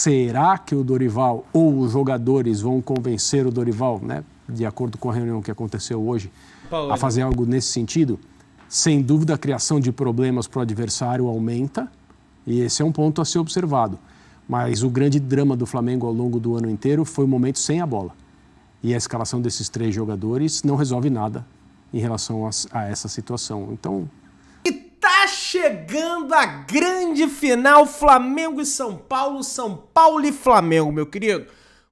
será que o Dorival ou os jogadores vão convencer o Dorival, né, de acordo com a reunião que aconteceu hoje, a fazer algo nesse sentido? Sem dúvida, a criação de problemas para o adversário aumenta, e esse é um ponto a ser observado. Mas o grande drama do Flamengo ao longo do ano inteiro foi o momento sem a bola. E a escalação desses 3 jogadores não resolve nada em relação a essa situação. Então... E tá chegando a grande final, Flamengo e São Paulo, São Paulo e Flamengo, meu querido.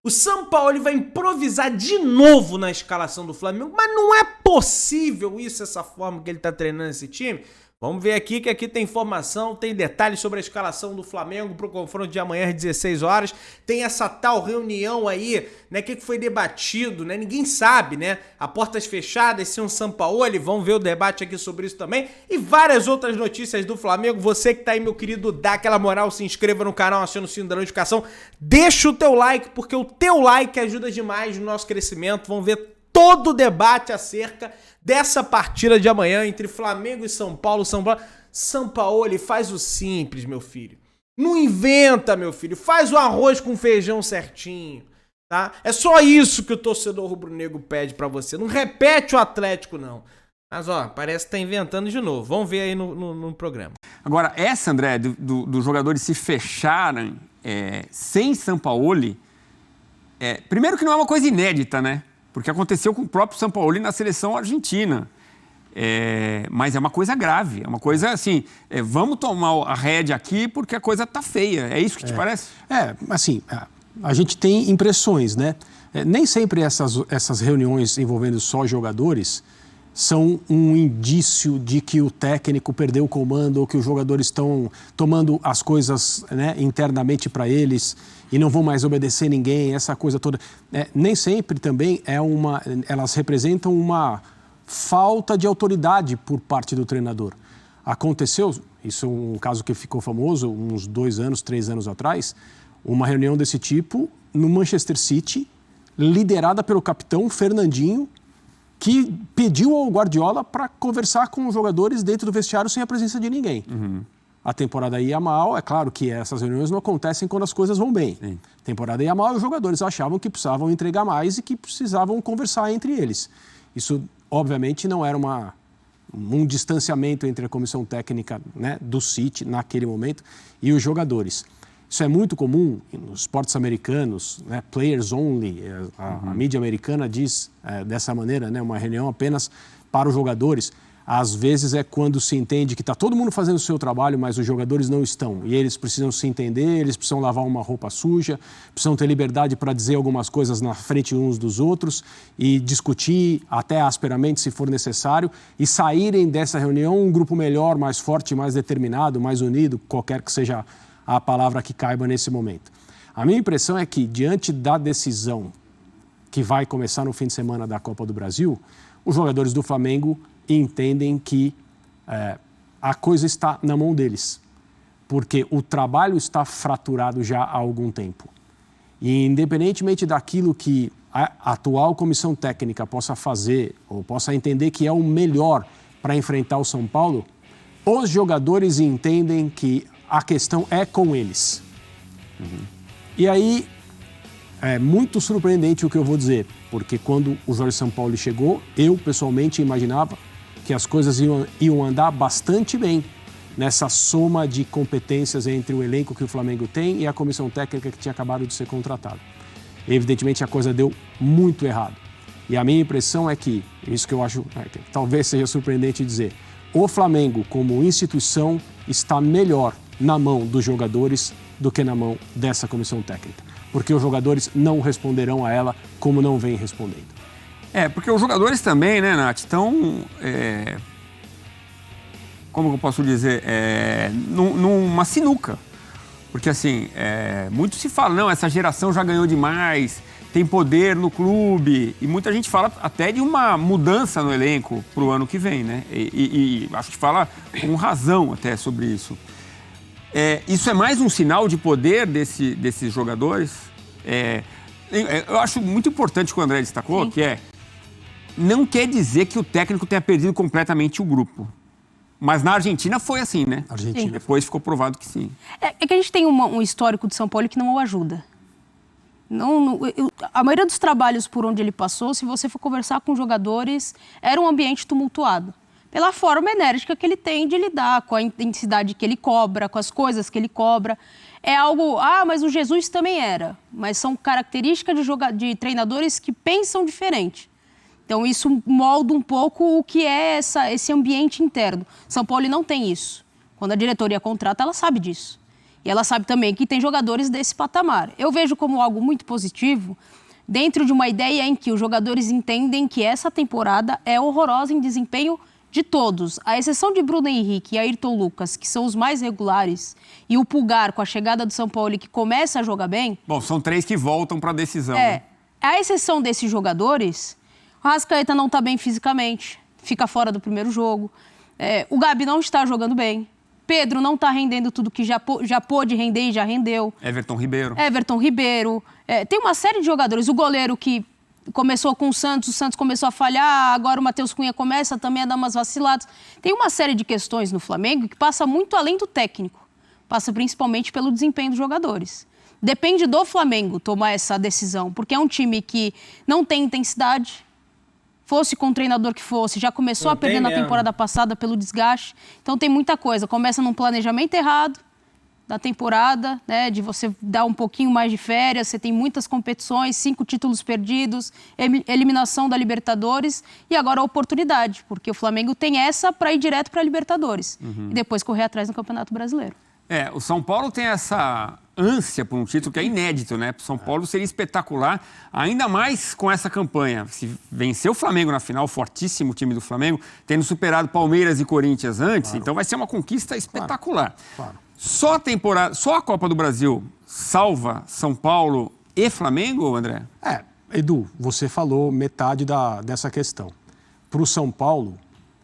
O São Paulo vai improvisar de novo na escalação do Flamengo, mas não é possível isso, essa forma que ele tá treinando esse time. Vamos ver aqui, que aqui tem informação, tem detalhes sobre a escalação do Flamengo para o confronto de amanhã às 16 horas. Tem essa tal reunião aí, né, que foi debatido, né, ninguém sabe, né, a portas fechadas, se um Sampaoli, vamos ver o debate aqui sobre isso também. E várias outras notícias do Flamengo. Você que tá aí, meu querido, dá aquela moral, se inscreva no canal, aciona o sino da notificação, deixa o teu like, porque o teu like ajuda demais no nosso crescimento. Vamos ver todo o debate acerca dessa partida de amanhã entre Flamengo e São Paulo. Sampaoli, faz o simples, meu filho. Não inventa, meu filho. Faz o arroz com feijão certinho, tá? É só isso que o torcedor rubro-negro pede pra você. Não repete o Atlético, não. Mas, ó, parece que tá inventando de novo. Vamos ver aí no programa. Agora, essa, André, dos jogadores se fecharem sem Sampaoli, primeiro que não é uma coisa inédita, né? Porque aconteceu com o próprio Sampaoli na seleção argentina. Mas é uma coisa grave, é uma coisa assim, vamos tomar a rédea aqui porque a coisa tá feia. É isso que te parece? Assim, a gente tem impressões, né? Nem sempre essas reuniões envolvendo só jogadores são um indício de que o técnico perdeu o comando ou que os jogadores estão tomando as coisas, né, internamente para eles e não vão mais obedecer ninguém, essa coisa toda. Nem sempre também elas representam uma falta de autoridade por parte do treinador. Aconteceu, isso é um caso que ficou famoso uns 2 anos, 3 anos atrás, uma reunião desse tipo no Manchester City, liderada pelo capitão Fernandinho, que pediu ao Guardiola para conversar com os jogadores dentro do vestiário sem a presença de ninguém. Uhum. A temporada ia mal, é claro que essas reuniões não acontecem quando as coisas vão bem. Sim. A temporada ia mal e os jogadores achavam que precisavam entregar mais e que precisavam conversar entre eles. Isso, obviamente, não era um distanciamento entre a comissão técnica, né, do City naquele momento e os jogadores. Isso é muito comum nos esportes americanos, né, players only, a mídia americana diz dessa maneira, né, uma reunião apenas para os jogadores. Às vezes é quando se entende que está todo mundo fazendo o seu trabalho, mas os jogadores não estão. E eles precisam se entender, eles precisam lavar uma roupa suja, precisam ter liberdade para dizer algumas coisas na frente uns dos outros e discutir até asperamente, se for necessário, e saírem dessa reunião um grupo melhor, mais forte, mais determinado, mais unido, qualquer que seja a palavra que caiba nesse momento. A minha impressão é que, diante da decisão que vai começar no fim de semana da Copa do Brasil, os jogadores do Flamengo entendem que a coisa está na mão deles, porque o trabalho está fraturado já há algum tempo. E, independentemente daquilo que a atual comissão técnica possa fazer ou possa entender que é o melhor para enfrentar o São Paulo, os jogadores entendem que a questão é com eles. Uhum. E aí, é muito surpreendente o que eu vou dizer, porque quando o Jorge Sampaoli chegou, eu pessoalmente imaginava que as coisas iam andar bastante bem nessa soma de competências entre o elenco que o Flamengo tem e a comissão técnica que tinha acabado de ser contratada. Evidentemente, a coisa deu muito errado. E a minha impressão é que, isso que eu acho, talvez seja surpreendente dizer, o Flamengo, como instituição, está melhor na mão dos jogadores do que na mão dessa comissão técnica. Porque os jogadores não responderão a ela como não vêm respondendo. Porque os jogadores também, né, Nath, estão, como eu posso dizer, numa sinuca. Porque, assim, muito se fala, não, essa geração já ganhou demais, tem poder no clube, e muita gente fala até de uma mudança no elenco para o ano que vem, né? E acho que fala com razão até sobre isso. Isso é mais um sinal de poder desses jogadores? Eu acho muito importante o que o André destacou, Sim. que não quer dizer que o técnico tenha perdido completamente o grupo. Mas na Argentina foi assim, né? Argentina. Depois ficou provado que sim. É que a gente tem um histórico de São Paulo que não o ajuda. A maioria dos trabalhos por onde ele passou, se você for conversar com jogadores, era um ambiente tumultuado. Pela forma enérgica que ele tem de lidar, com a intensidade que ele cobra, com as coisas que ele cobra. É algo... mas o Jesus também era. Mas são características de treinadores que pensam diferente. Então, isso molda um pouco o que é esse ambiente interno. São Paulo não tem isso. Quando a diretoria contrata, ela sabe disso. E ela sabe também que tem jogadores desse patamar. Eu vejo como algo muito positivo, dentro de uma ideia em que os jogadores entendem que essa temporada é horrorosa em desempenho de todos. A exceção de Bruno Henrique e Ayrton Lucas, que são os mais regulares, e o Pulgar, com a chegada do São Paulo, que começa a jogar bem... Bom, são 3 que voltam para a decisão. Né? A exceção desses jogadores... O Arrascaeta não está bem fisicamente, fica fora do primeiro jogo. O Gabi não está jogando bem. Pedro não está rendendo tudo que já pôde render e já rendeu. Everton Ribeiro. Tem uma série de jogadores. O goleiro que começou com o Santos começou a falhar, agora o Matheus Cunha começa também a dar umas vaciladas. Tem uma série de questões no Flamengo que passa muito além do técnico. Passa principalmente pelo desempenho dos jogadores. Depende do Flamengo tomar essa decisão, porque é um time que não tem intensidade. Fosse com o treinador que fosse, já começou a perder na temporada passada pelo desgaste. Então tem muita coisa. Começa num planejamento errado da temporada, né, de você dar um pouquinho mais de férias, você tem muitas competições, 5 títulos perdidos, eliminação da Libertadores e agora a oportunidade, porque o Flamengo tem essa para ir direto para a Libertadores e depois correr atrás no Campeonato Brasileiro. O São Paulo tem essa ânsia por um título que é inédito, né? Para o São Paulo seria espetacular, ainda mais com essa campanha. Se vencer o Flamengo na final, fortíssimo time do Flamengo, tendo superado Palmeiras e Corinthians antes, então vai ser uma conquista espetacular. Claro. Só a Copa do Brasil salva São Paulo e Flamengo, André? Edu, você falou metade dessa questão. Para o São Paulo,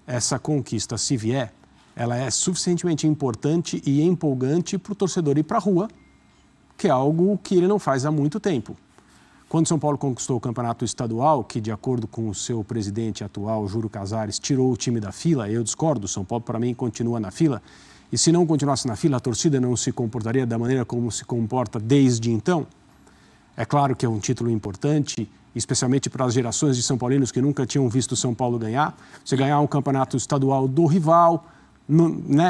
essa conquista, se vier, ela é suficientemente importante e empolgante para o torcedor ir para a rua, que é algo que ele não faz há muito tempo. Quando São Paulo conquistou o campeonato estadual, que de acordo com o seu presidente atual, Júlio Casares, tirou o time da fila, eu discordo, São Paulo para mim continua na fila, e se não continuasse na fila, a torcida não se comportaria da maneira como se comporta desde então. É claro que é um título importante, especialmente para as gerações de São Paulinos que nunca tinham visto São Paulo ganhar. Você ganhar um campeonato estadual do rival,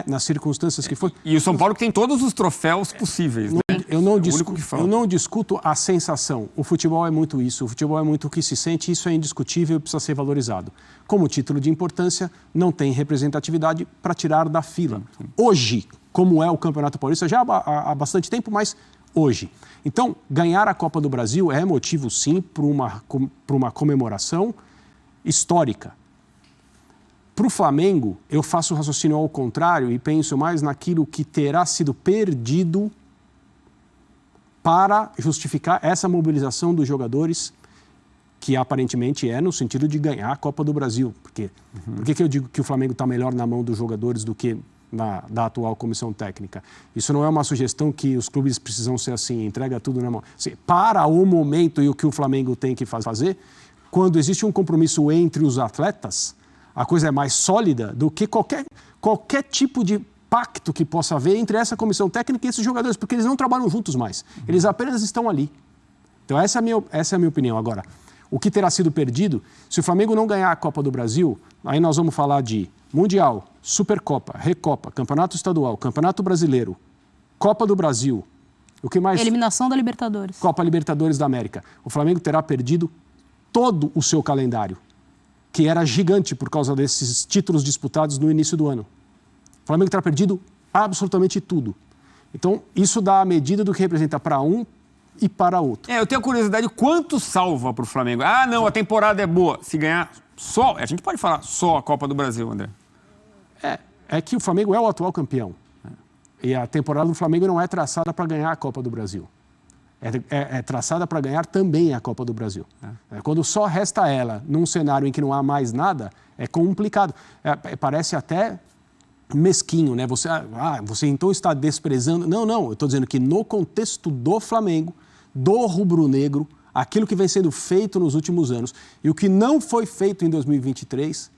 nas circunstâncias que foi. E o São Paulo que tem todos os troféus possíveis. Né? Eu não discuto a sensação. O futebol é muito isso. O futebol é muito o que se sente. Isso é indiscutível e precisa ser valorizado. Como título de importância, não tem representatividade para tirar da fila. Hoje, como é o Campeonato Paulista, já há bastante tempo, mas hoje. Então, ganhar a Copa do Brasil é motivo, sim, para uma comemoração histórica. Para o Flamengo, eu faço o raciocínio ao contrário e penso mais naquilo que terá sido perdido para justificar essa mobilização dos jogadores, que aparentemente é no sentido de ganhar a Copa do Brasil. Por quê? Por que eu digo que o Flamengo está melhor na mão dos jogadores do que da atual comissão técnica? Isso não é uma sugestão que os clubes precisam ser assim, entrega tudo na mão. Assim, para o momento e o que o Flamengo tem que fazer, quando existe um compromisso entre os atletas, a coisa é mais sólida do que qualquer tipo de pacto que possa haver entre essa comissão técnica e esses jogadores, porque eles não trabalham juntos mais. Eles apenas estão ali. Então essa é a minha opinião. Agora, o que terá sido perdido, se o Flamengo não ganhar a Copa do Brasil, aí nós vamos falar de Mundial, Supercopa, Recopa, Campeonato Estadual, Campeonato Brasileiro, Copa do Brasil, o que mais? Eliminação da Libertadores. Copa Libertadores da América. O Flamengo terá perdido todo o seu calendário, que era gigante por causa desses títulos disputados no início do ano. O Flamengo terá perdido absolutamente tudo. Então, isso dá a medida do que representa para um e para outro. Eu tenho curiosidade, quanto salva para o Flamengo? Não, a temporada é boa. Se ganhar só, a gente pode falar só a Copa do Brasil, André. É que o Flamengo é o atual campeão. E a temporada do Flamengo não é traçada para ganhar a Copa do Brasil. É traçada para ganhar também a Copa do Brasil. Quando só resta ela num cenário em que não há mais nada, é complicado. Parece até mesquinho, né? Você então está desprezando... Não, eu estou dizendo que no contexto do Flamengo, do rubro-negro, aquilo que vem sendo feito nos últimos anos e o que não foi feito em 2023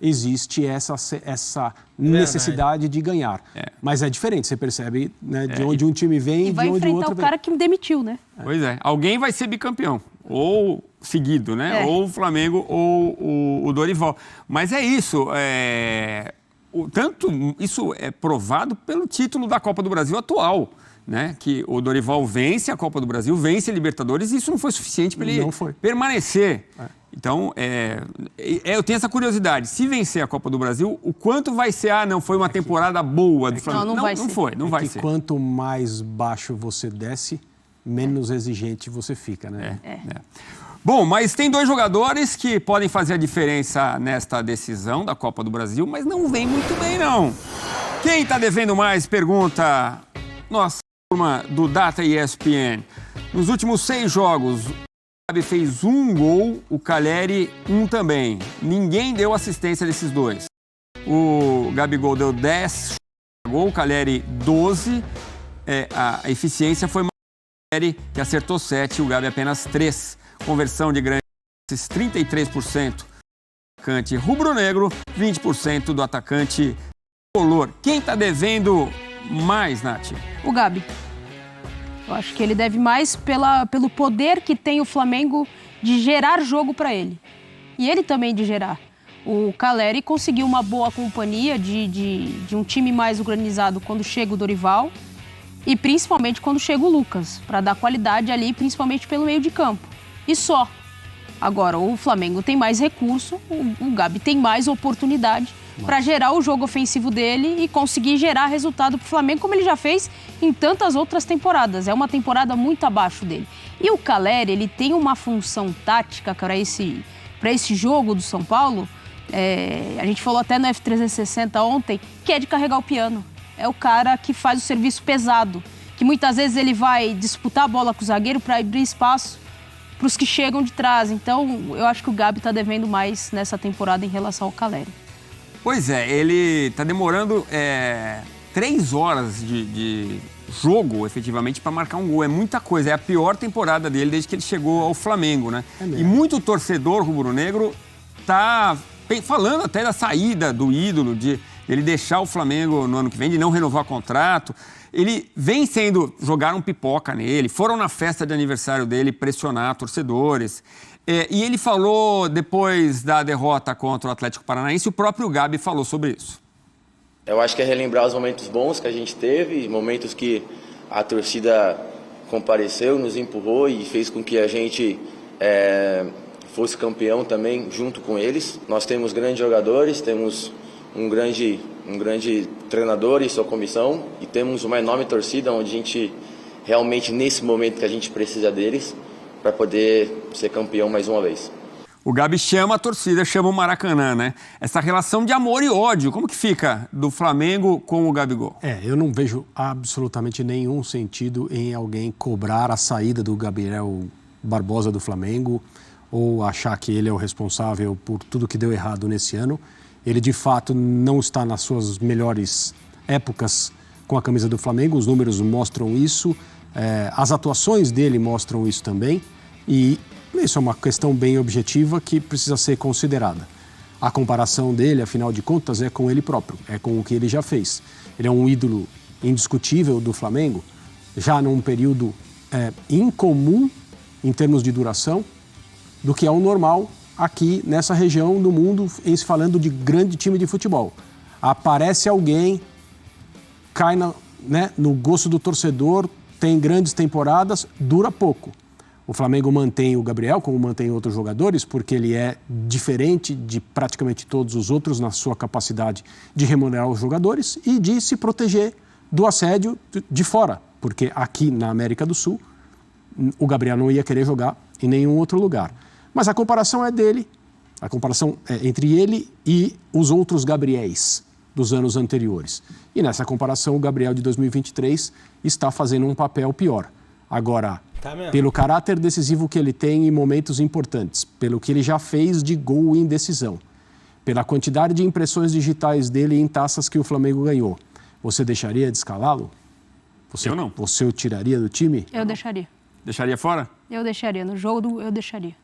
existe essa necessidade de ganhar. Mas é diferente, você percebe, né, de onde um time vem e de onde o outro vem. E vai enfrentar o cara que me demitiu, né? Pois é. Alguém vai ser bicampeão. Ou seguido, né? Ou o Flamengo ou o Dorival. Mas é isso. Isso é provado pelo título da Copa do Brasil atual. Né? Que o Dorival vence a Copa do Brasil, vence a Libertadores, e isso não foi suficiente para ele permanecer. Então, eu tenho essa curiosidade. Se vencer a Copa do Brasil, o quanto vai ser? Não foi uma temporada boa do Flamengo. Não vai ser. Quanto mais baixo você desce, menos exigente você fica, né? Bom, mas tem 2 jogadores que podem fazer a diferença nesta decisão da Copa do Brasil, mas não vem muito bem, não. Quem está devendo mais? Pergunta nossa turma do Data ESPN. Nos últimos 6 jogos, o Gabi fez 1 gol, o Calleri 1 também. Ninguém deu assistência desses 2. O Gabigol deu 10 gols, o Calleri 12. A eficiência foi mais do Calleri, que acertou 7, e o Gabi apenas 3. Conversão de grandes 33% do atacante rubro-negro, 20% do atacante tricolor. Quem está devendo mais, Nath? O Gabi. Eu acho que ele deve mais pelo poder que tem o Flamengo de gerar jogo para ele. E ele também de gerar. O Calleri conseguiu uma boa companhia de um time mais organizado quando chega o Dorival e principalmente quando chega o Lucas, para dar qualidade ali, principalmente pelo meio de campo. E só. Agora, o Flamengo tem mais recurso, o Gabi tem mais oportunidade para gerar o jogo ofensivo dele e conseguir gerar resultado para o Flamengo, como ele já fez em tantas outras temporadas. É uma temporada muito abaixo dele. E o Calleri, ele tem uma função tática para esse jogo do São Paulo, a gente falou até no F360 ontem, que é de carregar o piano. É o cara que faz o serviço pesado, que muitas vezes ele vai disputar a bola com o zagueiro para abrir espaço para os que chegam de trás. Então, eu acho que o Gabi está devendo mais nessa temporada em relação ao Calleri. Pois é, ele está demorando 3 horas de jogo, efetivamente, para marcar um gol. É muita coisa, é a pior temporada dele desde que ele chegou ao Flamengo, né? E muito torcedor rubro-negro está falando até da saída do ídolo, de ele deixar o Flamengo no ano que vem, de não renovar o contrato. Ele vem jogaram pipoca nele, foram na festa de aniversário dele pressionar torcedores. E ele falou, depois da derrota contra o Atlético Paranaense, o próprio Gabi falou sobre isso. Eu acho que é relembrar os momentos bons que a gente teve, momentos que a torcida compareceu, nos empurrou e fez com que a gente fosse campeão também junto com eles. Nós temos grandes jogadores, temos um grande treinador e sua comissão, e temos uma enorme torcida onde a gente realmente, nesse momento que a gente precisa deles, para poder ser campeão mais uma vez. O Gabi chama a torcida, chama o Maracanã, né? Essa relação de amor e ódio, como que fica do Flamengo com o Gabigol? Eu não vejo absolutamente nenhum sentido em alguém cobrar a saída do Gabriel Barbosa do Flamengo ou achar que ele é o responsável por tudo que deu errado nesse ano. Ele, de fato, não está nas suas melhores épocas com a camisa do Flamengo. Os números mostram isso. As atuações dele mostram isso também. E isso é uma questão bem objetiva que precisa ser considerada. A comparação dele, afinal de contas, é com ele próprio. É com o que ele já fez. Ele é um ídolo indiscutível do Flamengo, já num período incomum em termos de duração do que é o normal aqui nessa região do mundo, em se falando de grande time de futebol. Aparece alguém, cai no gosto do torcedor, tem grandes temporadas, dura pouco. O Flamengo mantém o Gabriel, como mantém outros jogadores, porque ele é diferente de praticamente todos os outros na sua capacidade de remunerar os jogadores e de se proteger do assédio de fora, porque aqui na América do Sul o Gabriel não ia querer jogar em nenhum outro lugar. Mas a comparação é dele, a comparação é entre ele e os outros Gabriéis dos anos anteriores. E nessa comparação, o Gabriel de 2023 está fazendo um papel pior. Agora, pelo caráter decisivo que ele tem em momentos importantes, pelo que ele já fez de gol em decisão, pela quantidade de impressões digitais dele em taças que o Flamengo ganhou, você deixaria de escalá-lo? Eu não. Você o tiraria do time? Eu deixaria. Deixaria fora? Eu deixaria. No jogo, eu deixaria.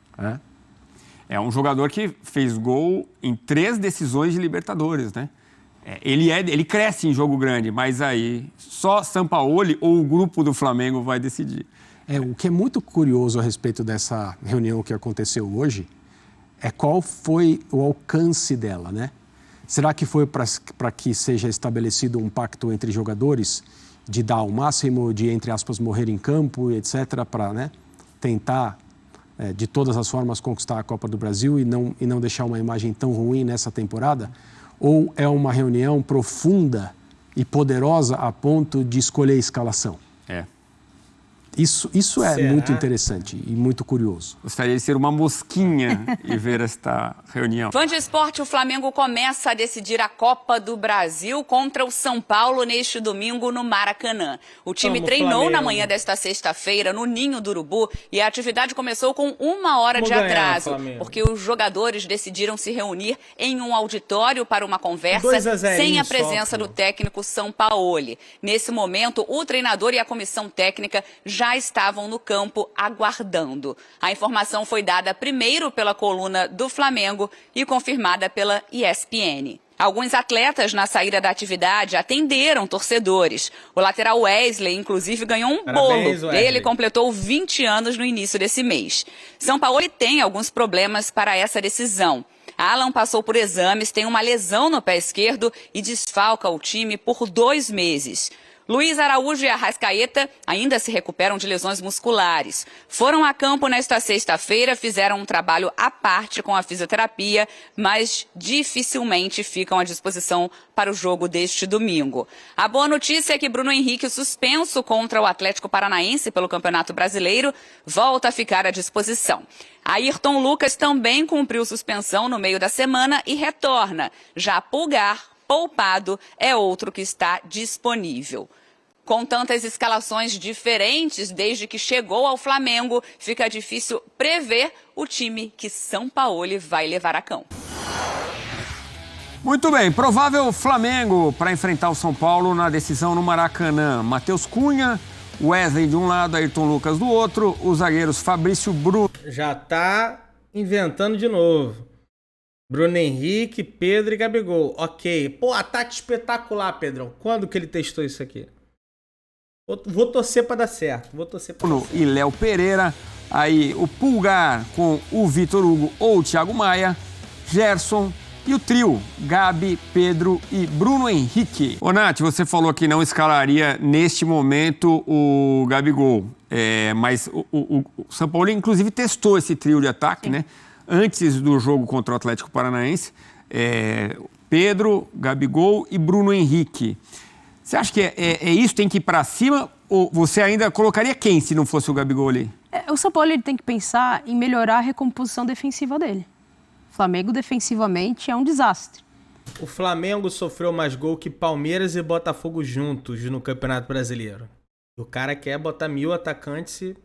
É um jogador que fez gol em 3 decisões de Libertadores, né? Ele cresce em jogo grande, mas aí só Sampaoli ou o grupo do Flamengo vai decidir. O que é muito curioso a respeito dessa reunião que aconteceu hoje é qual foi o alcance dela, né? Será que foi para que seja estabelecido um pacto entre jogadores de dar o máximo, de, entre aspas, morrer em campo, etc., para, né, tentar, de todas as formas, conquistar a Copa do Brasil e não deixar uma imagem tão ruim nessa temporada? Ou é uma reunião profunda e poderosa a ponto de escolher a escalação? Isso é muito interessante e muito curioso. Gostaria de ser uma mosquinha e ver esta reunião. Fã de esporte, o Flamengo começa a decidir a Copa do Brasil contra o São Paulo neste domingo no Maracanã. O time treinou na manhã desta sexta-feira no Ninho do Urubu e a atividade começou com 1 hora de atraso, porque os jogadores decidiram se reunir em um auditório para uma conversa sem a presença do técnico Sampaoli. Nesse momento, o treinador e a comissão técnica já estavam no campo aguardando. A informação foi dada primeiro pela coluna do Flamengo e confirmada pela ESPN. Alguns atletas na saída da atividade atenderam torcedores. O lateral Wesley, inclusive, ganhou um bolo. Ele completou 20 anos no início desse mês. Sampaoli tem alguns problemas para essa decisão. Alan passou por exames, tem uma lesão no pé esquerdo e desfalca o time por 2 meses. Luiz Araújo e Arrascaeta ainda se recuperam de lesões musculares. Foram a campo nesta sexta-feira, fizeram um trabalho à parte com a fisioterapia, mas dificilmente ficam à disposição para o jogo deste domingo. A boa notícia é que Bruno Henrique, suspenso contra o Atlético Paranaense pelo Campeonato Brasileiro, volta a ficar à disposição. Ayrton Lucas também cumpriu suspensão no meio da semana e retorna. Já Pulgar, poupado, é outro que está disponível. Com tantas escalações diferentes desde que chegou ao Flamengo, fica difícil prever o time que Sampaoli vai levar a campo. Muito bem, provável Flamengo para enfrentar o São Paulo na decisão no Maracanã. Matheus Cunha, Wesley de um lado, Ayrton Lucas do outro, os zagueiros Fabrício Bruno. Já tá inventando de novo. Bruno Henrique, Pedro e Gabigol. Ok. Pô, ataque espetacular, Pedrão. Quando que ele testou isso aqui? Vou torcer pra dar certo. E Léo Pereira. Aí o Pulgar com o Vitor Hugo ou o Thiago Maia. Gerson e o trio Gabi, Pedro e Bruno Henrique. Ô, Nath, você falou que não escalaria neste momento o Gabigol. Mas o Sampaoli, inclusive, testou esse trio de ataque, né? Antes do jogo contra o Atlético Paranaense, Pedro, Gabigol e Bruno Henrique. Você acha que é isso, tem que ir para cima? Ou você ainda colocaria quem se não fosse o Gabigol ali? O Sampaoli ele tem que pensar em melhorar a recomposição defensiva dele. O Flamengo defensivamente é um desastre. O Flamengo sofreu mais gol que Palmeiras e Botafogo juntos no Campeonato Brasileiro. O cara quer botar 1000 atacantes e...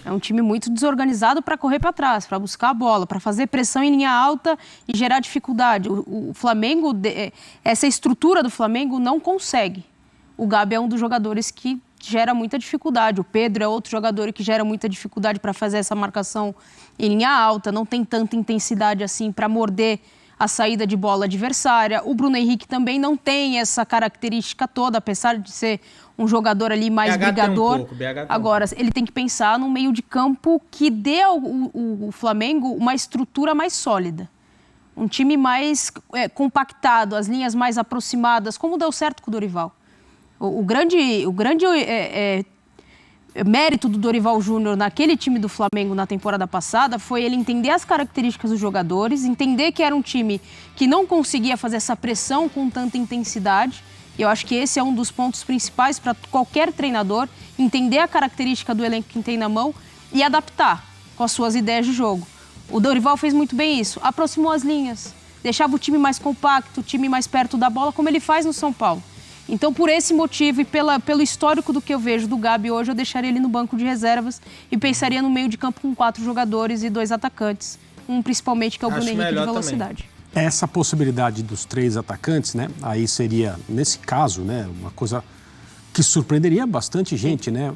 É um time muito desorganizado para correr para trás, para buscar a bola, para fazer pressão em linha alta e gerar dificuldade. O Flamengo, essa estrutura do Flamengo não consegue. O Gabi é um dos jogadores que gera muita dificuldade. O Pedro é outro jogador que gera muita dificuldade para fazer essa marcação em linha alta. Não tem tanta intensidade assim para morder a saída de bola adversária. O Bruno Henrique também não tem essa característica toda, apesar de ser um jogador ali mais brigador. Agora, ele tem que pensar num meio de campo que dê ao Flamengo uma estrutura mais sólida. Um time mais compactado, as linhas mais aproximadas, como deu certo com o Dorival. O grande mérito do Dorival Júnior naquele time do Flamengo na temporada passada foi ele entender as características dos jogadores, entender que era um time que não conseguia fazer essa pressão com tanta intensidade. E eu acho que esse é um dos pontos principais para qualquer treinador, entender a característica do elenco que tem na mão e adaptar com as suas ideias de jogo. O Dorival fez muito bem isso, aproximou as linhas, deixava o time mais compacto, o time mais perto da bola, como ele faz no São Paulo. Então, por esse motivo e pelo histórico do que eu vejo do Gabi hoje, eu deixaria ele no banco de reservas e pensaria no meio de campo com 4 jogadores e 2 atacantes. Um principalmente, que é o Bruno Henrique de velocidade. Também. Essa possibilidade dos 3 atacantes, né? Aí seria, nesse caso, né, uma coisa que surpreenderia bastante gente, né?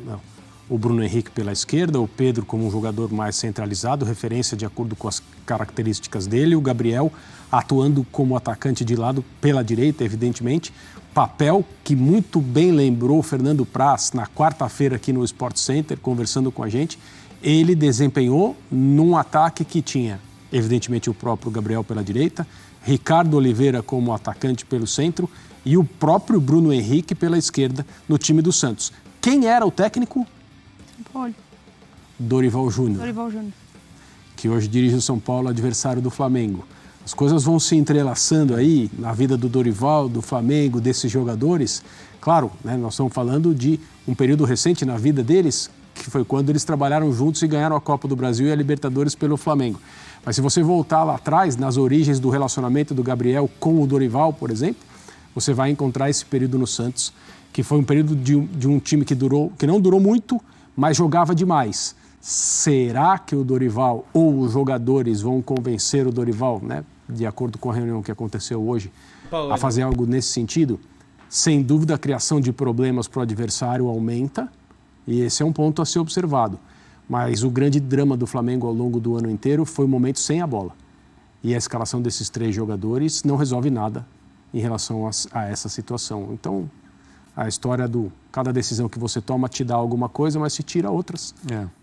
o Bruno Henrique pela esquerda, o Pedro como um jogador mais centralizado, referência de acordo com as características dele, o Gabriel atuando como atacante de lado pela direita, evidentemente, papel que muito bem lembrou o Fernando Praz na quarta-feira aqui no Sport Center, conversando com a gente. Ele desempenhou num ataque que tinha, evidentemente, o próprio Gabriel pela direita, Ricardo Oliveira como atacante pelo centro e o próprio Bruno Henrique pela esquerda no time do Santos. Quem era o técnico? Dorival Júnior. Dorival Júnior. Que hoje dirige o São Paulo, adversário do Flamengo. As coisas vão se entrelaçando aí na vida do Dorival, do Flamengo, desses jogadores. Claro, né, nós estamos falando de um período recente na vida deles, que foi quando eles trabalharam juntos e ganharam a Copa do Brasil e a Libertadores pelo Flamengo. Mas se você voltar lá atrás, nas origens do relacionamento do Gabriel com o Dorival, por exemplo, você vai encontrar esse período no Santos, que foi um período de um time que não durou muito, mas jogava demais. Será que o Dorival ou os jogadores vão convencer o Dorival, né, de acordo com a reunião que aconteceu hoje, a fazer algo nesse sentido? Sem dúvida, a criação de problemas para o adversário aumenta, e esse é um ponto a ser observado. Mas o grande drama do Flamengo ao longo do ano inteiro foi o momento sem a bola. E a escalação desses 3 jogadores não resolve nada em relação a essa situação. Então, a história do cada decisão que você toma te dá alguma coisa, mas se tira outras.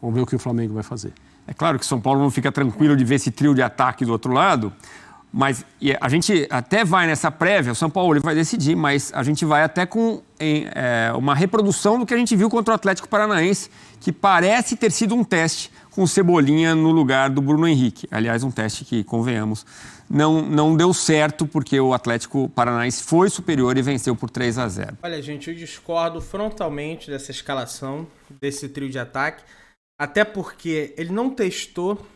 Vamos ver o que o Flamengo vai fazer. É claro que o São Paulo não fica tranquilo de ver esse trio de ataque do outro lado, mas a gente até vai nessa prévia, o São Paulo ele vai decidir, mas a gente vai até com uma reprodução do que a gente viu contra o Atlético Paranaense, que parece ter sido um teste com o Cebolinha no lugar do Bruno Henrique. Aliás, um teste que, convenhamos, não deu certo, porque o Atlético Paranaense foi superior e venceu por 3-0. Olha, gente, eu discordo frontalmente dessa escalação, desse trio de ataque, até porque ele não testou.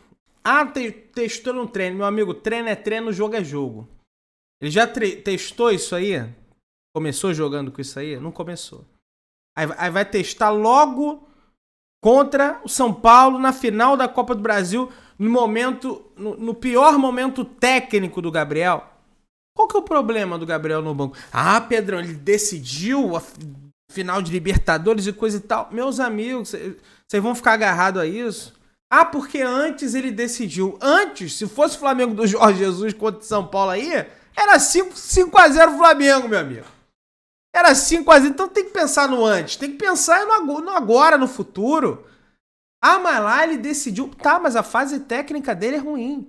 Testou no treino. Meu amigo, treino é treino, jogo é jogo. Ele já testou isso aí? Começou jogando com isso aí? Não começou. Aí vai testar logo contra o São Paulo na final da Copa do Brasil, no pior momento técnico do Gabriel. Qual que é o problema do Gabriel no banco? Ah, Pedrão, ele decidiu a final de Libertadores e coisa e tal. Meus amigos, vocês vão ficar agarrados a isso? Ah, porque antes ele decidiu. Antes, se fosse o Flamengo do Jorge Jesus contra o São Paulo aí, era 5-0 Flamengo, meu amigo. Era 5-0. Então tem que pensar no antes. Tem que pensar no agora, no futuro. Ah, mas lá ele decidiu. Tá, mas a fase técnica dele é ruim.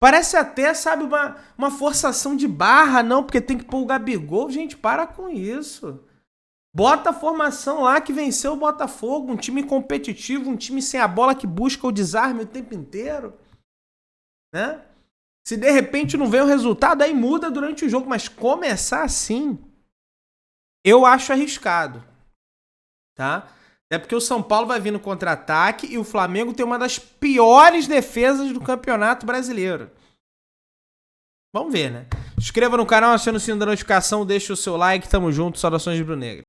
Parece até, sabe, uma forçação de barra, não, porque tem que pôr o Gabigol. Gente, para com isso. Bota a formação lá que venceu o Botafogo, um time competitivo, um time sem a bola que busca o desarme o tempo inteiro, né? Se de repente não vem o resultado, aí muda durante o jogo, mas começar assim, eu acho arriscado, tá? É porque o São Paulo vai vir no contra-ataque e o Flamengo tem uma das piores defesas do Campeonato Brasileiro. Vamos ver, né? Inscreva no canal, acione o sino da notificação, deixe o seu like, tamo junto, saudações de Rubro Negro.